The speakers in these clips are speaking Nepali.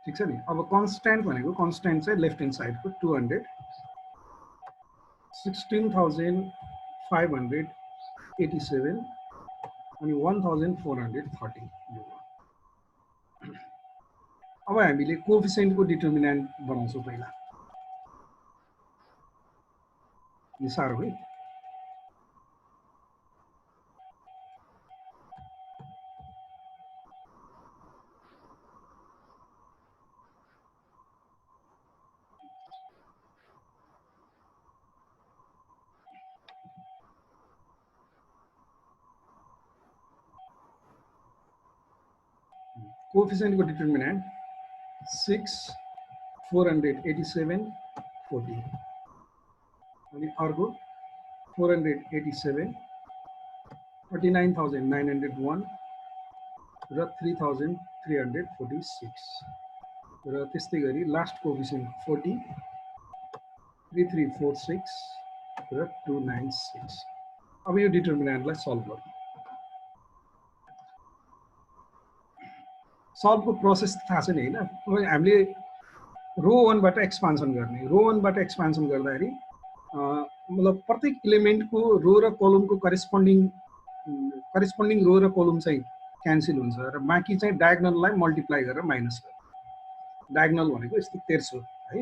ठीक छ नि। अब कन्स्ट्यान्ट भनेको कन्स्ट्यान्ट चाहिँ लेफ्ट ह्यान्ड साइडको 200 16,587 अनि 1430 यो भयो। अब हामीले कोएफिसिएन्टको डिटर्मिनेन्ट बनाउँछौँ पहिला। यो साह्रो है। कोएफिसिएन्ट को डिटर्मिनेन्ट 6 487 40 अनि अर्को 487 39,901 र 3,346 र त्यस्तै गरी लास्ट कोएफिसिएन्ट 40 3346 र 296। अब यो डिटर्मिनेन्टलाई सल्भ गर्नु। सल्भको प्रोसेस थाहा छ नि हैन। हामीले रो 1 बाट एक्सपान्सन गर्ने। रो 1 बाट एक्सपान्सन गर्दाखेरि मतलब प्रत्येक इलिमेन्टको रो र कलमको करेस्पोन्डिङ रो र कलम चाहिँ क्यान्सल हुन्छ र बाँकी चाहिँ डायगोनललाई मल्टिप्लाई गरेर माइनस गर्छ। डायगोनल भनेको यस्तो तेर्सो है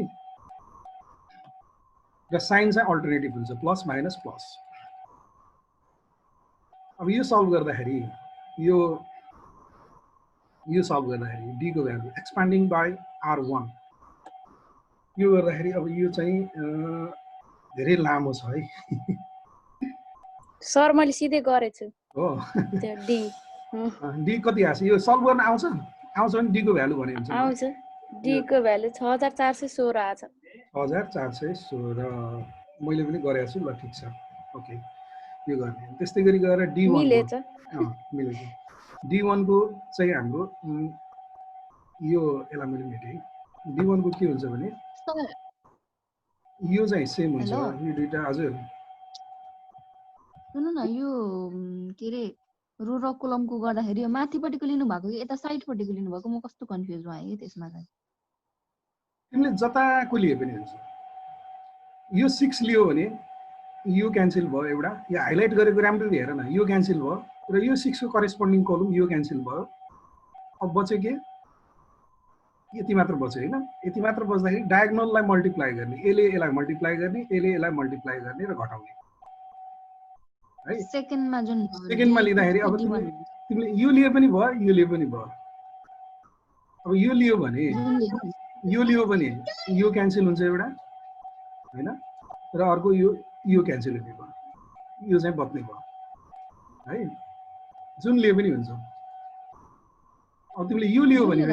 र साइन चाहिँ अल्टरनेटिभ हुन्छ प्लस माइनस प्लस। अब यो सल्भ गर्दाखेरि यो सल्भ गर्दाखेरि डी को भ्यालु एक्सपान्डिङ बाइ R1 यो गर्दाखेरि अब यो चाहिँ धेरै लामो छ है। सर मैले सिधै गरेछु हो त्यो डी डी कति आछ? यो सल्भ गर्न आउँछ भने डी को भ्यालु भने हुन्छ। आउँछ डी को भ्यालु 6416 आछ। 6416 मैले पनि गरेको छु ल ठीक छ ओके यो गर्ने। त्यस्तै गरी गएर D1 मिलेछ मिलेछ। D1 को चाहिँ हाम्रो यो यसलाई मैले मेटेँ। D1 को के हुन्छ भने यो चाहिँ सेम हुन्छ यो दुईटा। हजुर सुन्नु न यो के रे रो र कलमको गर्दाखेरि यो माथिपट्टिको लिनु भएको कि यता साइडपट्टिको लिनु भएको म कस्तो कन्फ्युज भएँ त्यसमा चाहिँ। तिमीले जताको लिए पनि हुन्छ। यो 6 लियो भने यो क्यान्सल भयो एउटा। यो हाइलाइट गरेको राम्ररी हेर न यो क्यान्सल भयो र यो 6 को करेस्पोन्डिङ कलम यो क्यान्सल भयो। अब बच्यो के यति मात्र बच्यो हैन। यति मात्र बच्दाखेरि डायगोनललाई मल्टिप्लाई गर्ने। यसले यसलाई मल्टिप्लाई गर्ने यसले यसलाई मल्टिप्लाई गर्ने र घटाउने है। सेकेन्डमा जुन सेकेन्डमा लिँदाखेरि अब तिमीले यो लिए पनि भयो यो लिए पनि भयो। अब यो लियो भने यो लियो भने यो क्यान्सल हुन्छ एउटा हैन र अर्को यो क्यान्सल हुने भयो। यो चाहिँ बच्ने भयो है। जुन लिए पनि हुन्छ। अब तिमीले यो लियो भने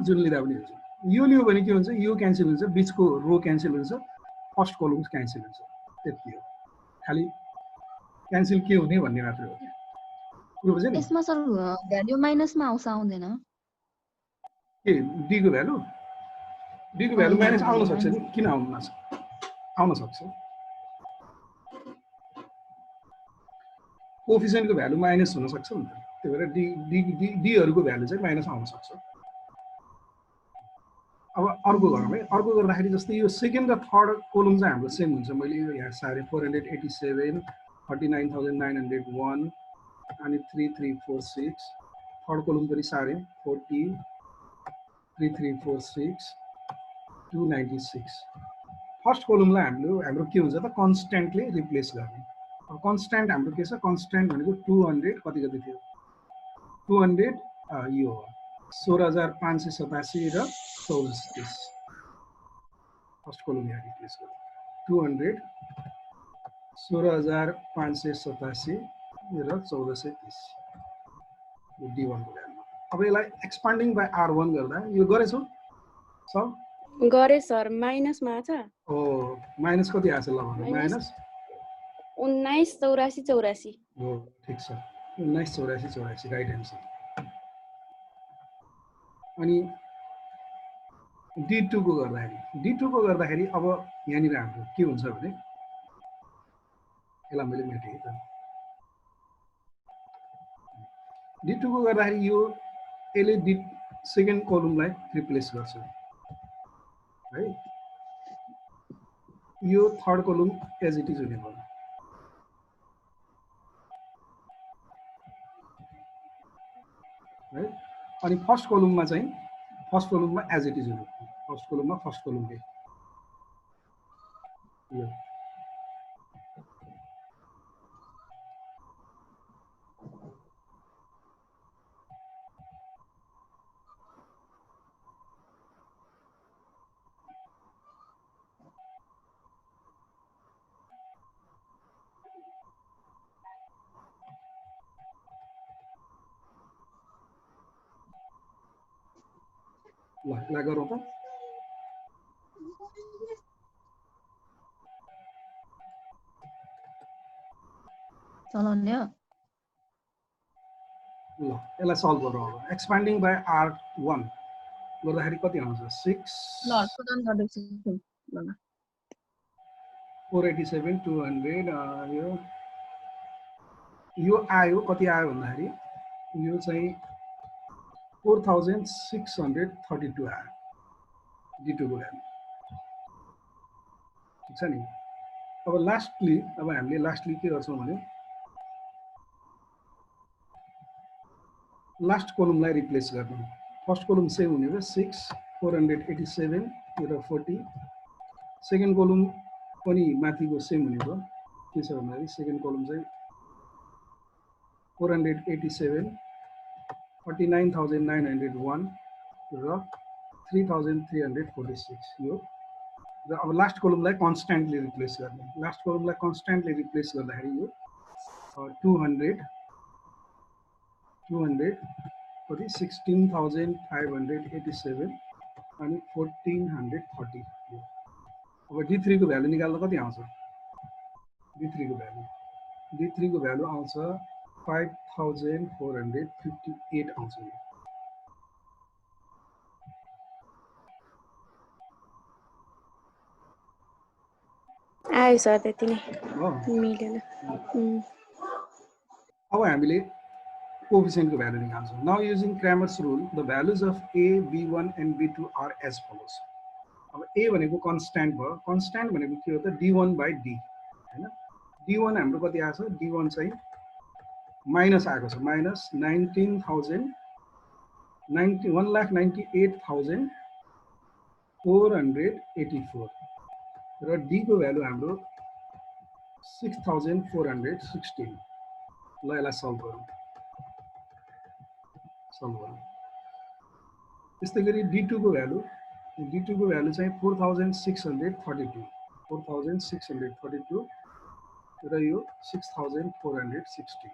जुन लिँदा पनि हुन्छ। यो लियो भने के हुन्छ यो क्यान्सल हुन्छ बीचको रो क्यान्सल हुन्छ फर्स्ट कलम क्यान्सल हुन्छ त्यति हो। खाली क्यान्सल के हुने भन्ने मात्र हो। पुरो बुझ्यो नि। यसमा सर भ्यालु माइनसमा आउँछ आउँदैन के डी को भ्यालु माइनस आउन सक्छ नि। किन आउन सक्छ। कोएफिसिएन्टको भ्यालु माइनस हुन सक्छ नि त। त्यही भएर डी हरूको भ्यालु चाहिँ माइनस आउन सक्छ। अब अर्को गरौँ है। अर्को गर्दाखेरि जस्तै यो सेकेन्ड र थर्ड कोलम चाहिँ हाम्रो सेम हुन्छ। मैले यो यहाँ सारे 487 39,901 अनि 3346 थर्ड कोलम पनि सारे 40 3346 296। फर्स्ट कोलमलाई हाम्रो के हुन्छ त कन्स्ट्यान्टले रिप्लेस गर्ने। अब कन्स्ट्यान्ट हाम्रो के छ कन्स्ट्यान्ट भनेको 200 कति थियो 200 यो 16,587 र 1430। फर्स्ट कोलम यहाँ रिप्लेस गर्नु 200 16,587 र 1430 यो D1 को भ्यालु। अब यसलाई एक्सपान्डिङ बाइ R1 गर्दा यो गरेछौ सब गरे सर माइनसमा छ। ओ माइनस कति आछ ल भन्नु। माइनस 1984 हो ठीक छ 1984 राइट एन्सर। अनि D2 को गर्दाखेरि अब यहाँनिर हाम्रो के हुन्छ भने यसलाई मैले मेटेँ त। D2 को गर्दाखेरि यो यसले सेकेन्ड कलमलाई रिप्लेस गर्छु है यो थर्ड कलम एज इट इज हुने भयो है अनि फर्स्ट कलममा चाहिँ फर्स्ट कलममा एज इट इज हुने फर्स्ट कलममा फर्स्ट कलमले यो ल गरौँ त चलाउने हो ल यसलाई सल्भ गरौँ अब एक्सपान्डिङ बाई R1 गर्दाखेरि कति आउँछ 6 ल प्रदान गर्दैछु ल 487 200 यो आयो कति आयो भन्दाखेरि यो चाहिँ 4632 आयो D2 को भ्यालु ठिक छ नि अब लास्टली अब हामीले लास्टली के गर्छौँ भने लास्ट कलमलाई रिप्लेस गर्नु फर्स्ट कलम सेम हुने भयो 6 487 र 40 सेकेन्ड कलम पनि माथिको सेम हुने भयो के छ भन्दाखेरि सेकेन्ड कलम चाहिँ 487 49901 र 3346 यो र अब लास्ट कलमलाई कन्स्ट्यान्टली रिप्लेस गर्ने लास्ट कलमलाई कन्स्ट्यान्टली रिप्लेस गर्दाखेरि यो 200 कति 16587 अनि 1430 अब D3 को भ्यालु निकाल्दा कति आउँछ D3 को भ्यालु आउँछ 5458 आउँछ आयो सर त्यति नै हो मिलेन अब हामीले coefficient को value निकाल्छौँ now using Cramer's rule the values of a b1 and b2 are as follows अब a भनेको constant भयो constant भनेको के हो त d1 by d हैन d1 हाम्रो कति आछ d1 चाहिँ माइनस आएको छ माइनस 1,98,484 र d को भ्यालु हाम्रो 6,416 ल यसलाई सल्भ गरौँ त्यस्तै गरी D2 को भ्यालु चाहिँ 4632 र यो 6416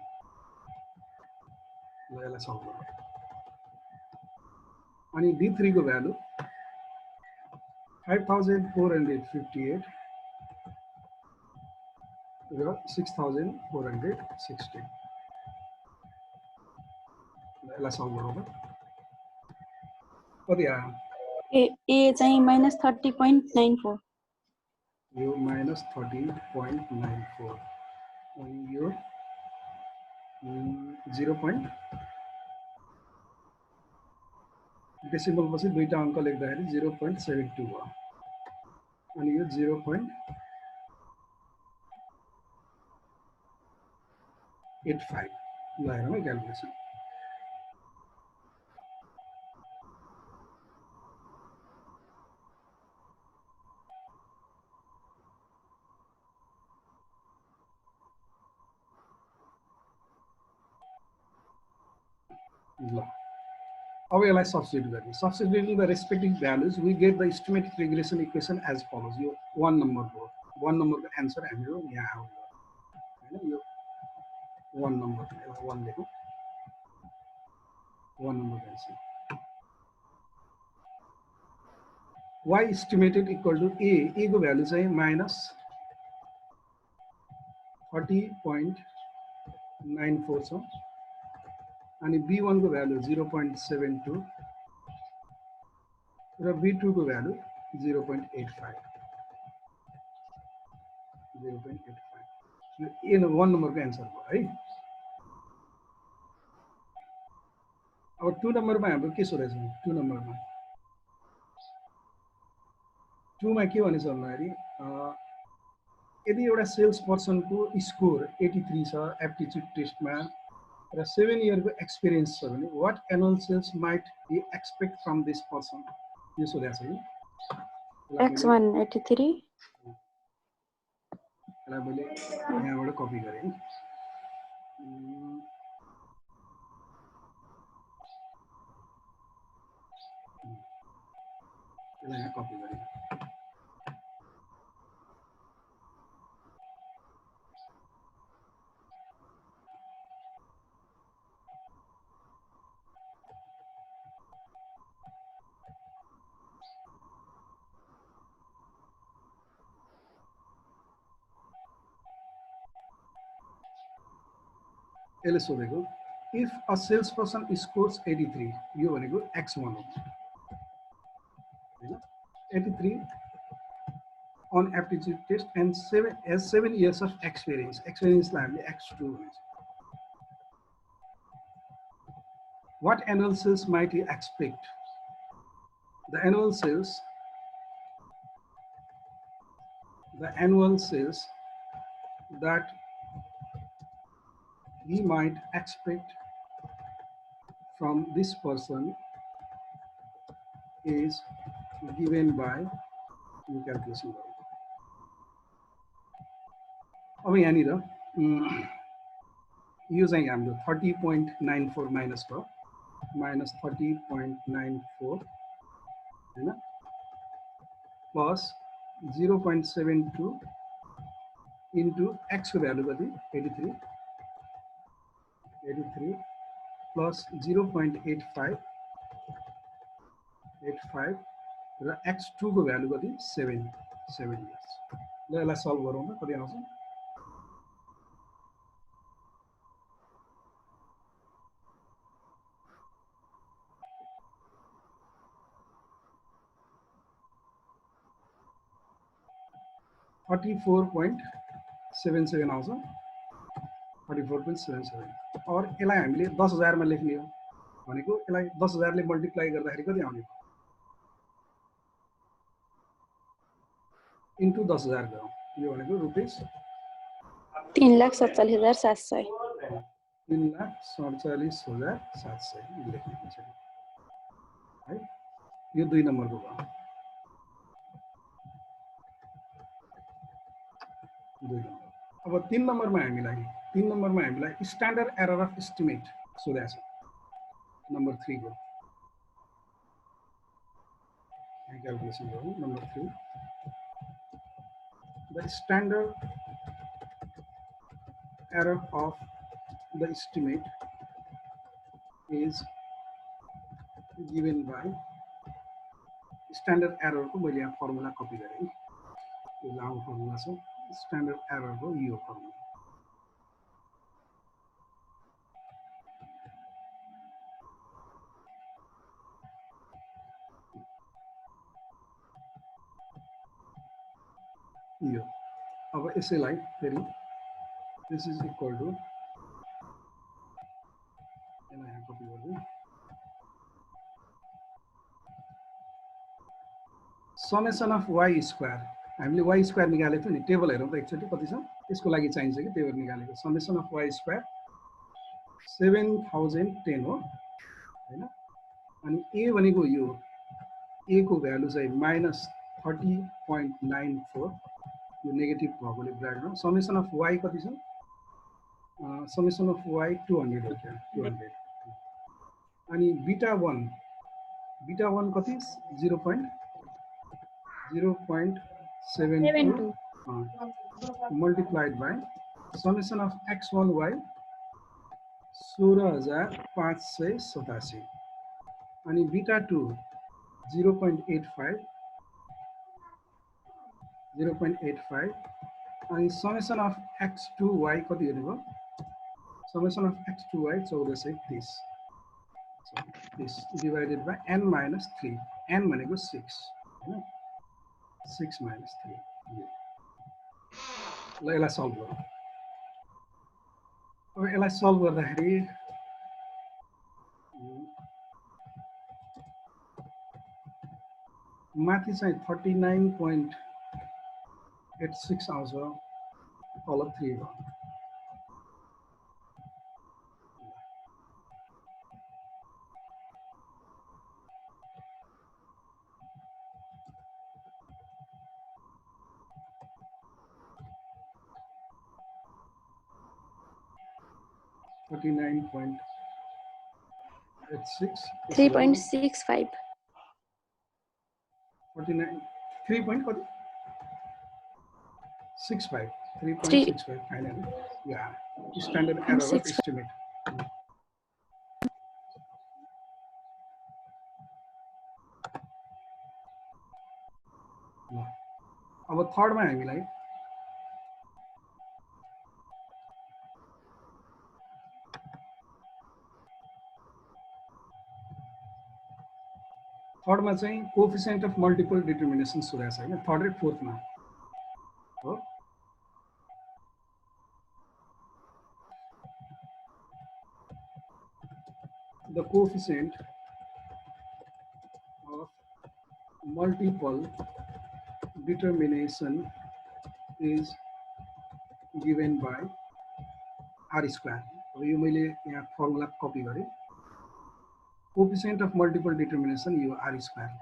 ल यसलाई सल्भ गरौँ अनि D3 को भ्यालु 5458 र 6416 यसलाई सल्भ गरौँ कति आयो ए चाहिँ -30.94 यो -30.94 अनि यो 0. डेसिमल पछि दुईटा अङ्क लेख्दाखेरि 0.72 भयो अनि यो 0.85 ल हेरौँ है क्याल्कुलेसन ल अब यसलाई सब्स्टिट्युट गर्ने substituting the respective values we get the estimated regulation equation as follows यो 1 नम्बरको एन्सर हाम्रो यहाँ आउँछ हैन यो 1 नम्बर 1 लेखौँ 1 number answer y estimated equal to a को भ्यालु चाहिँ -30.94 छ अनि b1 को भ्यालु 0.72 र b2 को भ्यालु 0.85 यो 1 नम्बरको एन्सर भयो है अब 2 नम्बरमा हाम्रो के सोधेछ 2 नम्बरमा 2 मा के भनेछ भन्दाखेरि यदि एउटा सेल्स पर्सनको स्कोर 83 छ एप्टिट्युड टेस्टमा र 7 इयरको एक्सपिरियन्स छ भने what annual sales might be expect from this person यो सोधेको छ कि X1 83. यसलाई मैले यहाँबाट कपी गरेँ यसलाई यहाँ कपी गरेँ यसले सोधेको if a sales person scores 83 यो भनेको X1 हो हैन 83 on aptitude test and 7 years of experience लाई हामीले X2 भन्छ what annual sales might you expect the annual sales that we might expect from this person is given by calculation. अब यहाँनिर यो चाहिँ हाम्रो 30.94 माइनस भयो माइनस 30.94 हैन प्लस 0.72 इन्टु x को भ्यालु कति 83 प्लस 0.85 र x2 को भ्यालु कति 7 इयर्स ल यसलाई सल्भ गरौँ त कति आउँछ 34.77 आउँछ 34.77 और यसलाई हामीले 10,000 मा लेख्ने हो भनेको यसलाई 10,000 ले मल्टिप्लाई गर्दाखेरि कति आउने इन्टु 10,000 गरौँ यो भनेको रुपैयाँ 3,47,700 3,47,700 लेख्ने हुन्छ है यो 2 नम्बरको भयो 2 नम्बर अब 3 नम्बरमा हामीलाई स्ट्यान्डर्ड एरर अफ एस्टिमेट सोधेको छ नम्बर 3 को क्याल्कुलेसन गरौँ number 3 the standard error of the estimate is given by standard error को मैले यहाँ फर्मुला कपी गरेँ यो लामो फर्मुला छ standard error को यो फर्मुला यो अब यसैलाई फेरि this is equal to यसलाई यहाँ कपी गर्छु summation of y square हामीले y square निकालेको थियो नि टेबल हेरौँ त एकचोटी कति छ यसको लागि चाहिन्छ कि टेबल निकालेको summation of y square 7010 हो हैन अनि a भनेको यो a को भ्यालु चाहिँ -30.94 यो नेगेटिभ भएकोले ब्राकेटमा समेसन अफ y कति छ समेसन अफ y 200 हो क्या 200 अनि बीटा 1 कति 0.72 multiplied by summation of x1y 16,587 अनि beta 2 0.85 and summation of x2y कति हेर्नु भयो summation of x2y 1430 so this divided by n minus 3 n भनेको 6 हैन 6 minus 3 ल यसलाई सल्भ गरौँ अब यसलाई सल्भ गर्दाखेरि माथि चाहिँ 39.86 आउँछ, तल 3 हो। $39.86 3.65 49 3 point कति 65 3 3.65 finally yeah standard error of 6 estimate ल अब थर्ड मा हामीलाई थर्ड मा चाहिँ कोएफिसिएन्ट अफ मल्टिपल डिटर्मिनेसन सुरु छ हैन थर्ड र फोर्थ मा हो the coefficient of multiple determination is given by r square. अब यो मैले यहाँ फर्मुला कपी गरे coefficient of multiple determination यो r square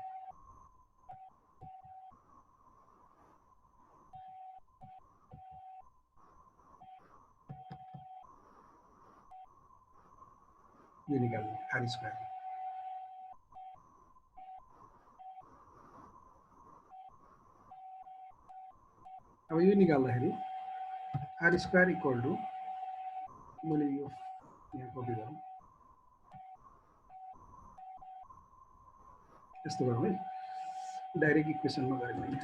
यो निकाल्ने r square अब यो निकाल्दाखेरि r square equal to मैले यो यहाँ कपी गरौँ यस्तो गरौँ है डाइरेक्ट इक्वेसनमा गरे मैले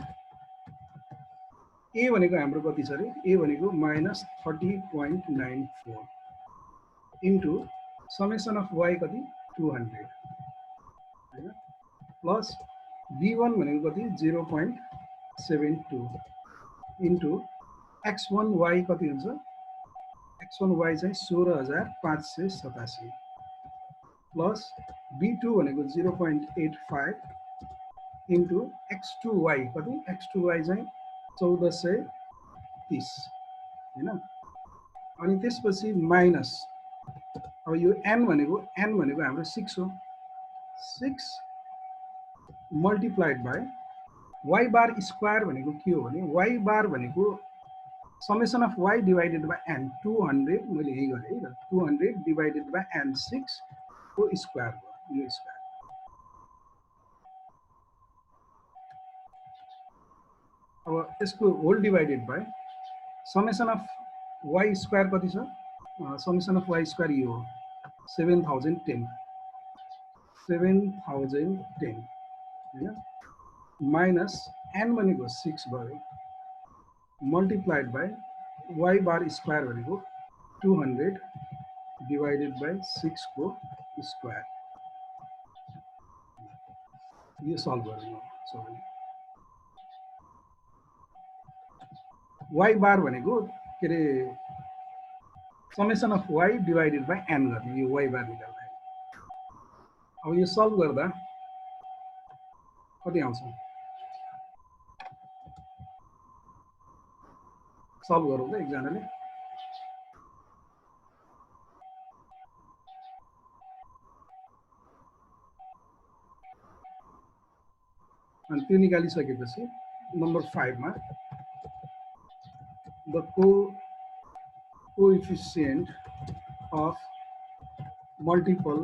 a भनेको हाम्रो कति छ रे a भनेको -30.94 इन्टु समेसन अफ y कति 200 हैन प्लस b1 भनेको कति 0.72 इन्टु x1y कति हुन्छ x1y चाहिँ 16587 प्लस b2 भनेको 0.85 इन्टु x2y कति x2y चाहिँ 1430 हैन अनि त्यसपछि माइनस अब यो n भनेको हाम्रो 6 हो 6 multiplied by y bar square भनेको के हो भने y बार भनेको summation of y divided by n 200 मैले यही गरे है 200 डिवाइडेड बाइ n 6 को स्क्वायर हो यो स्क्वायर अब यसको whole divided by summation of y square कति छ समेसन अफ y स्क्वायर यो 7010 हैन माइनस n भनेको 6 भयो multiplied by y bar square भनेको 200 डिवाइडेड बाइ 6 को स्क्वायर यो सल्भ गर्ने हो सबैले y बार भनेको के रे summation of y divided by n गर्ने यो y बार निकाल्दा अब यो सल्भ गर्दा कति आउँछ सल्भ गरौँ त एकजनाले अनि त्यो निकालिसकेपछि नम्बर 5 मा the coefficient of multiple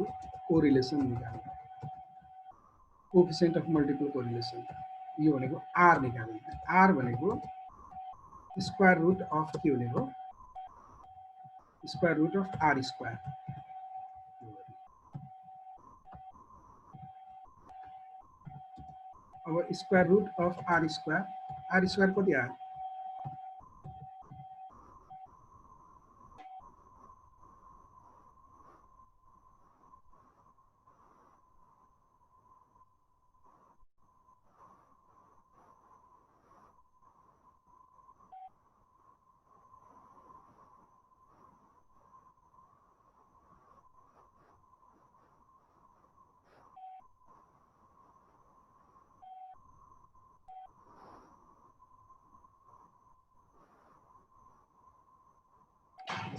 correlation निकाल्ने coefficient of multiple correlation यो भनेको r निकाल्ने r भनेको स्क्वायर रुट अफ के भनेको square root of r square अब square root of r square कति आयो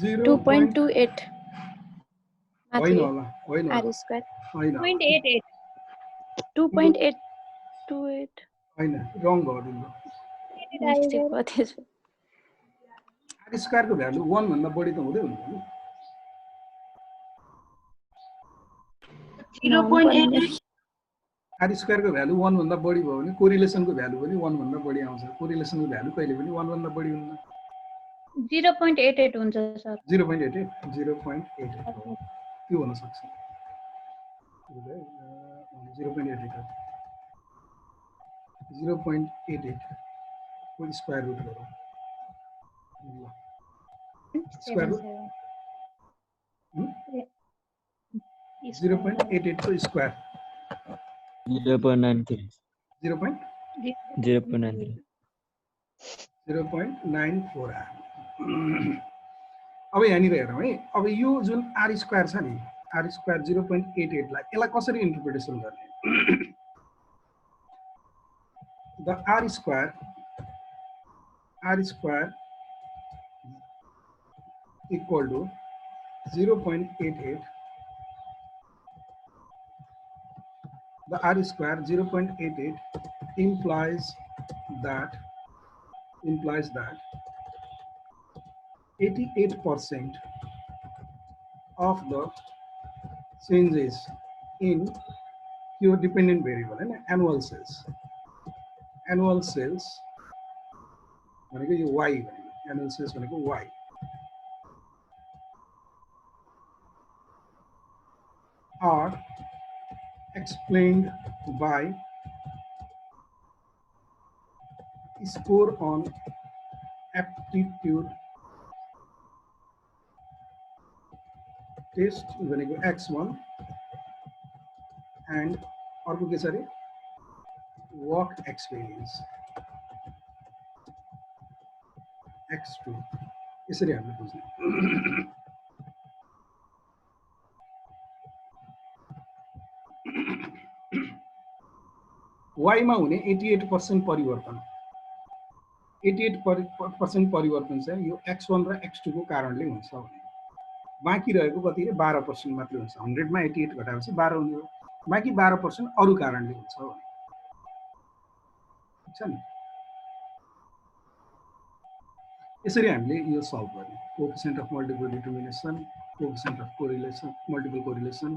2.28 होइन होला होइन r square होइन 0.88 2.828 होइन रङ भयो तिम्रो मिस्टेक भयो त्यसो आर स्क्वायरको भ्यालु 1 भन्दा बढी त हुँदै हुन्छ नि 0.88 आर स्क्वायरको भ्यालु 1 भन्दा बढी भयो भने कोरिलेसनको भ्यालु पनि 1 भन्दा बढी आउँछ कोरिलेसनको भ्यालु कहिले पनि 1 भन्दा बढी हुन्न 0.88 हुन्छ सर 0.88 त्यो हुन सक्छ 0.88 को स्क्वायर रुट गरौँ ल स्क्वायर रुट 0.88 को स्क्वायर 0.93 0.94 अब यहाँनिर हेरौँ है अब यो जुन आर स्क्वायर छ नि आर स्क्वायर 0.88 लाई यसलाई कसरी इन्टरप्रिटेसन गर्ने the R square equal to 0.88 the r square 0.88 implies that 88% of the changes in your dependent variable and annual sales भनेको यो y भनेको annual sales भनेको y are explained by score on aptitude test भनेको x1 and अर्को के छ रे work experience x2 यसरी हामीले बुझ्ने y मा हुने 88% परिवर्तन 88% परिवर्तन चाहिँ यो x1 र x2 को कारणले हुन्छ भने बाँकी रहेको कति रे 12% मात्रै हुन्छ 100 मा 88 घटाएपछि 12 हुन्छ बाँकी 12% अरु कारणले हुन्छ भने ठीक छ नि यसरी हामीले यो सल्भ गर्ने coefficient of multiple determination coefficient of correlation multiple correlation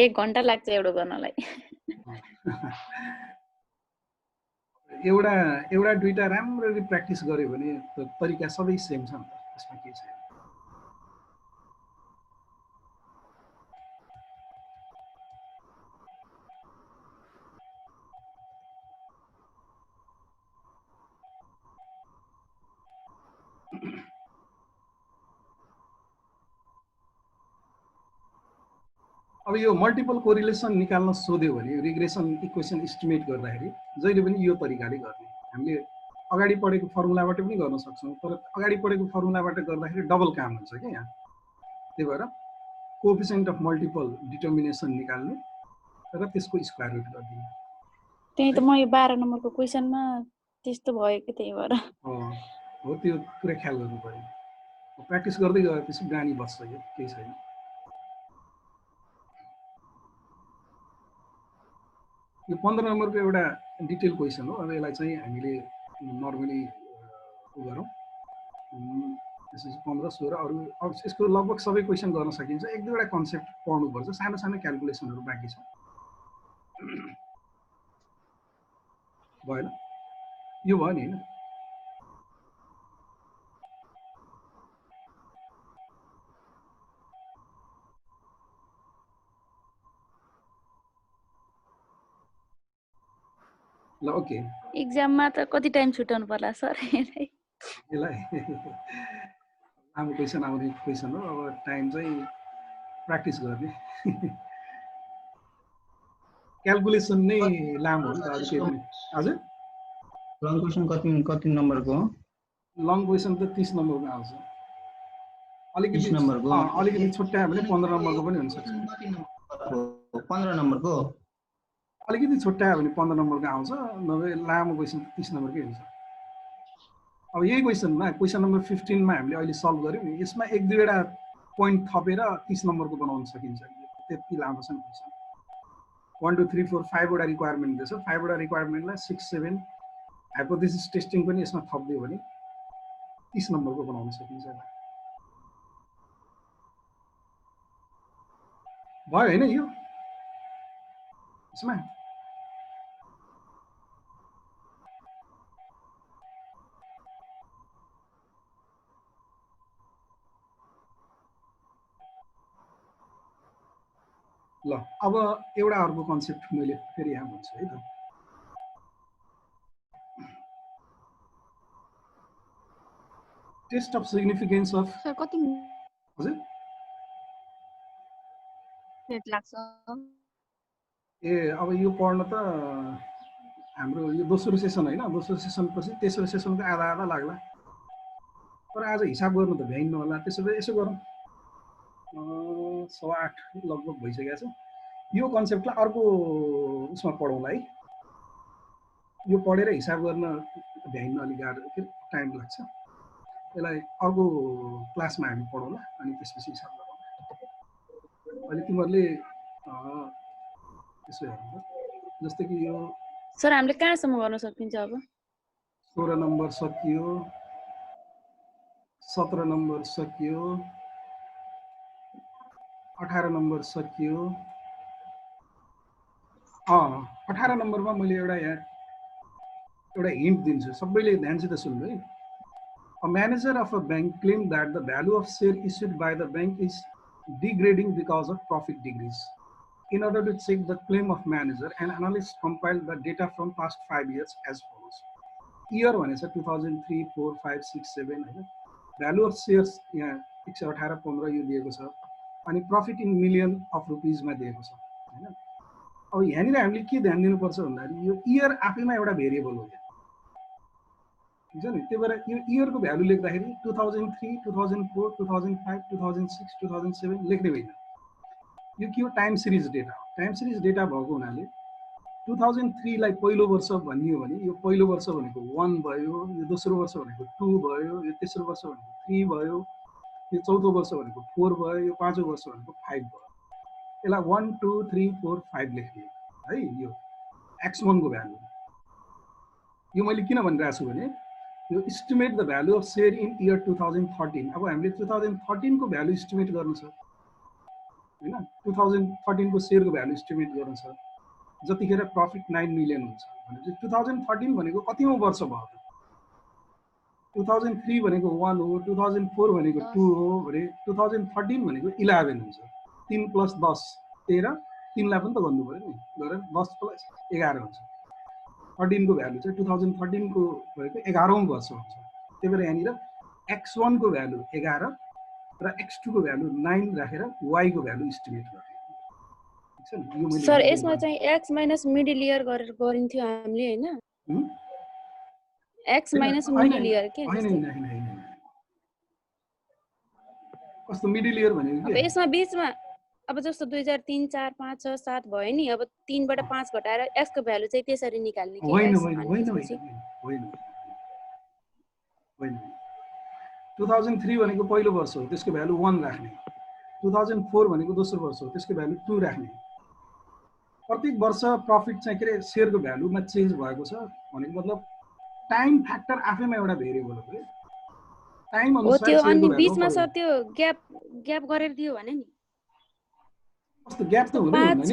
एक घण्टा लाग्छ एउटा गर्नलाई एउटा दुईटा राम्ररी प्र्याक्टिस गर्यो भने तरिका सबै सेम छ नि त त्यसमा के छैन अब यो मल्टिपल कोरिलेसन निकाल्न सोध्यो भने रिग्रेसन इक्वेसन एस्टिमेट गर्दाखेरि जहिले पनि यो तरिकाले गर्ने हामीले अगाडि पढेको फर्मुलाबाट पनि गर्न सक्छौं तर अगाडि पढेको फर्मुलाबाट गर्दाखेरि डबल काम हुन्छ के यहाँ त्यही भएर कोएफिसिएन्ट अफ मल्टिपल डिटर्मिनेसन निकाल्ने र त्यसको स्क्वायर रुट गर्दिने त्यही त म यो 12 नम्बरको क्वेशनमा त्यस्तो भयो के त्यही भएर हो त्यो पुरै ख्याल गर्नु पर्यो प्र्याक्टिस गर्दै गएपछि गानी बस्छ यो केही छैन यो 15 नम्बरको एउटा डिटेल क्वेशन हो अब यसलाई चाहिँ हामीले नर्मली गरौँ त्यसपछि 15 16 अरु अब यसको लगभग सबै क्वेशन गर्न सकिन्छ एक दुईवटा कन्सेप्ट पढ्नु पर्छ सानो सानो क्याल्कुलेसनहरु बाँकी छ भएन यो भयो नि हैन ल ओके एक्जाममा त कति टाइम छुटाउनु पर्ला सर यसलाई लामो क्वेशन आउने क्वेशन हो अब टाइम चाहिँ प्र्याक्टिस गर्ने क्याल्कुलेसन नै लामो हो नि त अझै के पनि हजुर लङ क्वेशन कति नम्बरको हो लङ क्वेशन त 30 नम्बरमा आउँछ अलिकति 30 नम्बरको अलिकति छुट्यायो भने 15 नम्बरको पनि हुन सक्छ 15 नम्बरको अलिकति छुट्यायो भने 15 नम्बरको आउँछ नभए लामो क्वेसन 30 नम्बरकै हुन्छ अब यही क्वेसनमा क्वेसन नम्बर 15 मा हामीले अहिले सल्भ गर्यौं नि यसमा एक दुईवटा पोइन्ट थपेर 30 नम्बरको बनाउन सकिन्छ त्यति लामो छ नि क्वेसन 1 2 3 4 5 वटा रिक्वायरमेन्ट दिएछ 5 वटा रिक्वायरमेन्टलाई 6 7 हाइपोथेसिस टेस्टिङ पनि यसमा थप्दियो भने 30 नम्बरको बनाउन सकिन्छ भयो हैन यो यसमा ल अब एउटा अर्को कन्सेप्ट मैले फेरि यहाँ भन्छु है त test of significance of sir कति हजुर मिनेट लाग्छ ए अब यो पढ्न त हाम्रो यो दोस्रो सेसन हैन दोस्रो सेसन पछि तेस्रो सेसनको आधा आधा लाग्ला तर आज हिसाब गर्नु त भ्याइन्न होला त्यसो भए यसो गरौँ 8:15 लगभग भइसकेको छ यो कन्सेप्टलाई अर्को उसमा पढौँला है यो पढेर हिसाब गर्न भ्याइन्न अलि गाह्रो टाइम लाग्छ यसलाई अर्को क्लासमा हामी पढौँला अनि त्यसपछि हिसाब गरौँला अहिले तिमीहरूले यसो हेर्नु जस्तै कि यो सर हामीले कहाँसम्म गर्न सकिन्छ अब 16 नम्बर सकियो 17 नम्बर सकियो 18 नम्बर सकियो 18 नम्बरमा मैले एउटा हिन्ट दिन्छु सबैले ध्यानसित सुन्नु है A manager of a bank claimed that the value of share issued by the bank is degrading because of profit decrease. In order to check the claim of manager, an analyst compiled the data from past 5 years as follows. Year 1 is 2003, 4, 5, 6, 7. Value of shares 118, यो दिएको छ अनि profit in million of rupees मा दिएको छ हैन अब यहाँनिर हामीले के ध्यान दिनुपर्छ भन्दाखेरि यो इयर आफैमा एउटा भेरिएबल हो हुन्छ नि त्यही भएर यो इयरको भ्यालु लेख्दाखेरि 2003 2004 2005 2006 2007 लेख्ने होइन यो के हो टाइम सिरिज डेटा हो टाइम सिरिज डेटा भएको हुनाले 2003 लाई पहिलो वर्ष भनियो भने यो पहिलो वर्ष भनेको 1 भयो यो दोस्रो वर्ष भनेको 2 भयो यो तेस्रो वर्ष भनेको 3 भयो यो चौथो वर्ष भनेको 4 भयो यो पाँचौं वर्ष भनेको 5 भयो यसलाई 1 2 3 4 5 लेख्ने है यो x1 को भ्यालु यो मैले किन भनिरहेको छु भने यो estimate the value of share in year 2013 अब हामीले 2013 को भ्यालु एस्टिमेट गर्नु छ हैन 2013 को शेयर को भ्यालु एस्टिमेट गर्नु छ जतिखेर प्रॉफिट 9 मिलियन हुन्छ भनेपछि 2013 भनेको कतिऔं वर्ष भयो 2003 भनेको 1 हो 2004 भनेको 2 हो भने 2013 भनेको 11 हुन्छ 3 + 10 13 3 लाई पनि त गर्नु पर्यो नि गरेर 10 + 11 हुन्छ 13 को भ्यालु चाहिँ 2013 को भएको 11औं वर्ष हुन्छ त्यही भएर यहाँनिर x1 को भ्यालु 11 र x2 को भ्यालु 9 राखेर y को भ्यालु एस्टिमेट गर्ने सर यसमा चाहिँ x माइनस मिडल इयर गरेर गरिन्थ्यो हामीले हैन x माइनस मिडल इयर के कस्तो मिडल इयर भनेको अब यसमा बीचमा अब जस्तो 2003 4 5 6 7 भयो नि अब 3 बाट 5 घटाएर x को भ्यालु चाहिँ त्यसरी निकाल्ने के होइन 2003 भनेको पहिलो वर्ष हो त्यसको भ्यालु 1 राख्ने 2004 भनेको दोस्रो वर्ष हो त्यसको भ्यालु 2 राख्ने प्रत्येक वर्ष प्रॉफिट चाहिँ के रे शेयरको भ्यालुमा चेन्ज भएको छ भनेको मतलब टाइम फ्याक्टर आफैमा एउटा भेरिएबल हो के टाइम अनुसार त्यो अनि बीचमा सर त्यो ग्याप गरेर दियो भने नि कस्तो ग्याप त हुँदैन नि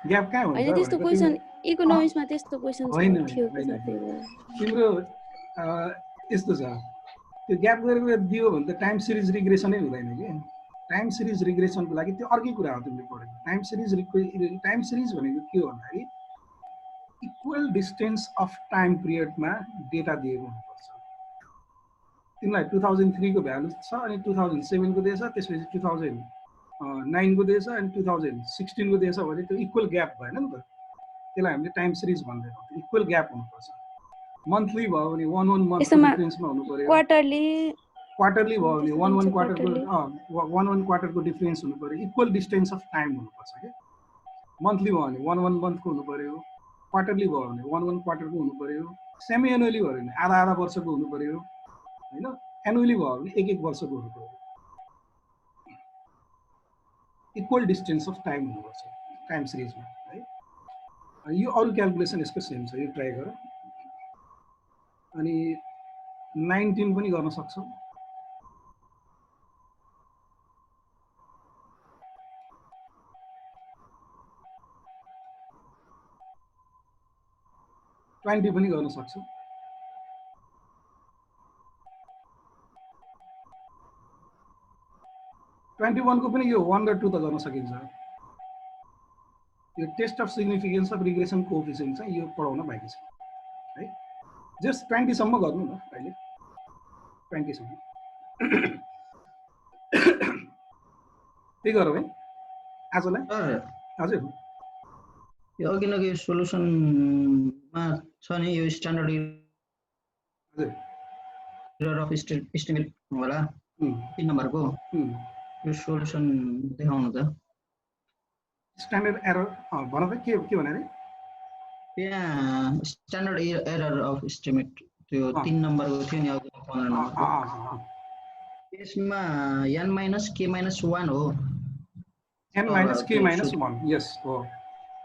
ग्याप कहाँ हुन्छ हैन त्यस्तो क्वेशन इकोनोमिक्समा त्यस्तो क्वेशन थियो तिम्रो यस्तो छ त्यो ग्याप गरेर दियो भने त टाइम सिरिज रिग्रेसनै हुँदैन के टाइम सिरिज रिग्रेसनको लागि त्यो अर्कै कुरा हो तिमीले पढेको टाइम सिरिज भनेको के हो भन्दाखेरि इक्वल डिस्टेन्स अफ टाइम पिरियडमा डेटा दिएको हुनुपर्छ तिमीलाई 2003 को भ्यालु छ अनि 2007 को दिएछ त्यसपछि 2009 को दिएछ अनि 2016 को दिएछ भने त्यो इक्वल ग्याप भएन नि त त्यसलाई हामीले टाइम सिरिज भन्दैनौँ इक्वल ग्याप हुनुपर्छ मन्थली भयो भने 1 month डिफरेन्समा हुनु पर्यो क्वार्टरली भयो भने त्यसो वन हुन्छ क्वार्टरको quarterly। वन क्वार्टरको डिफरेन्स हुनु पर्यो इक्वल डिस्टेन्स अफ टाइम हुनुपर्छ क्या मन्थली भयो भने वन मन्थको हुनु पर्यो क्वार्टरली भयो भने वन क्वार्टरको हुनु पर्यो सेमी एनुअली भयो भने आधा वर्षको हुनु पर्यो होइन एनुअली भयो भने एक वर्षको हुनु पर्यो इक्वल डिस्टेन्स अफ टाइम हुनुपर्छ टाइम सिरिजमा है यो अरू क्यालकुलेसन यसको सेम छ यो ट्राई गर अनि 19 पनि गर्न सक्छौ ट्वेन्टी पनि गर्न सक्छौ 21 को पनि यो 1 र 2 त गर्न सकिन्छ यो test of significance of regression coefficient चाहिँ यो पढाउन बाँकी छ है जस्ट 20 सम्म गर्नु न अहिले 20 सम्म त्यही गरौँ है आजलाई सर हजुर यो अघिल्लो सोलुसनमा छ नि यो स्ट्यान्डर्ड हजुर एरर अफ एस्टिमेट होला 3 नम्बरको यो सोलुसन देखाउनु त स्ट्यान्डर्ड एरर भन त के भने रे यहाँ स्ट्यान्डर्ड एरर अफ एस्टिमेट त्यो 3 नम्बरको थियो नि अघि 15 नम्बरको त्यसमा n - k - 1 हो n - k - 1 यस हो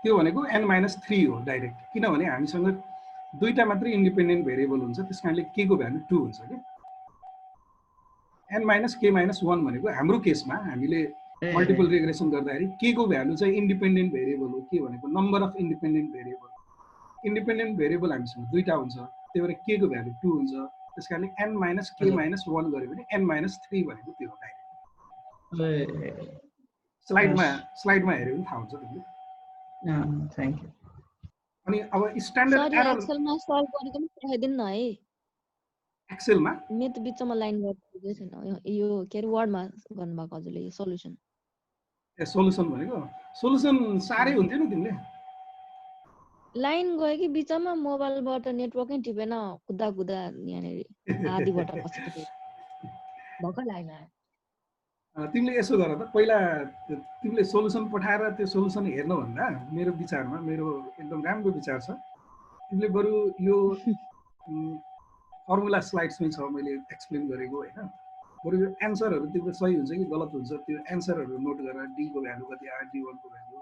त्यो भनेको n - 3 हो डाइरेक्ट किनभने हामीसँग दुईटा मात्रै इन्डिपेन्डेन्ट भेरिएबल हुन्छ त्यसकारणले k को भ्यालु 2 हुन्छ के n - k - 1 भनेको हाम्रो केसमा हामीले मल्टिपल रिग्रेसन गर्दाखेरि k को भ्यालु चाहिँ इन्डिपेन्डेन्ट भेरिएबल हो के भनेको नम्बर अफ इन्डिपेन्डेन्ट भेरिएबल हामीसँग दुईटा हुन्छ त्यही भएर k को भ्यालु 2 हुन्छ त्यसकारणले n - k - 1 गरे भने n - 3 भनेको त्यो हो डाइरेक्ट स्लाइडमा हेर्यो भने थाहा हुन्छ तिमीले थ्यांक यू अनि अब स्ट्यान्डर्ड सर एरर एक्सेलमा सल्भ गरेको पनि पठाइदिनु न है एक्सेलमा मेरो त बिचमा लाइन गर्दै छैन यो के अरे वर्डमा गर्नुभएको हजुरले यो सोलुसन सोलुसन भनेको सोलुसन साह्रै हुन्थ्यो नि तिमीले लाइन गयो कि बिचमा मोबाइलबाट नेटवर्कै टिपेन कुदा यहाँनिर आधीबाट पछि भर्खर लाइन आयो तिमीले यसो गर त पहिला तिमीले सोलुसन पठाएर त्यो सोलुसन हेर्नुभन्दा मेरो विचारमा मेरो एकदम राम्रो विचार छ तिमीले बरु यो फर्मुला स्लाइड्समै छ मैले एक्सप्लेन गरेको होइन बरु यो एन्सरहरू तिम्रो सही हुन्छ कि गलत हुन्छ त्यो एन्सरहरू नोट गरेर डी को भ्यालु कति आयो डी1 को भ्यालु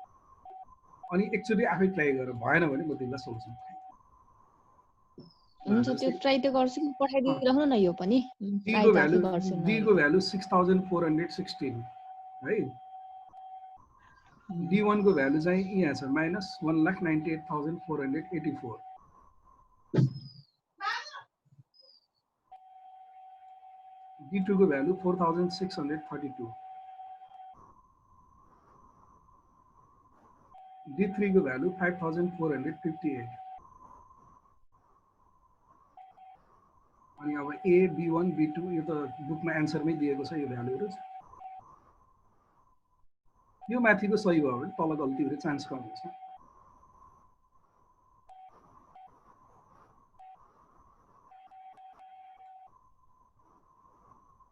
अनि एकचोटि आफै ट्राई गर भएन भने म तिमीलाई सोल्युसन हुन्छ त्यो ट्राई त गर्छु कि पठाइदिइराख्नु न यो पनि डी को भ्यालु 6416 है डी1 को भ्यालु चाहिँ यहाँ छ -1,98,484 D2 को भ्यालु 4,632 D3 को भ्यालु 5,458 अनि अब A B1 B2 यो त बुकमा एन्सरमै दिएको छ यो भ्यालुहरु यो माथिको सही भयो भने तल गल्ती हुने चान्स कम हुन्छ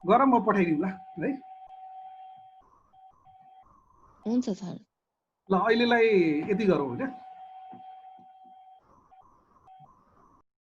गरम म पठाइदिउँला है हुन्छ सर ल अहिलेलाई यति गरौँ हैन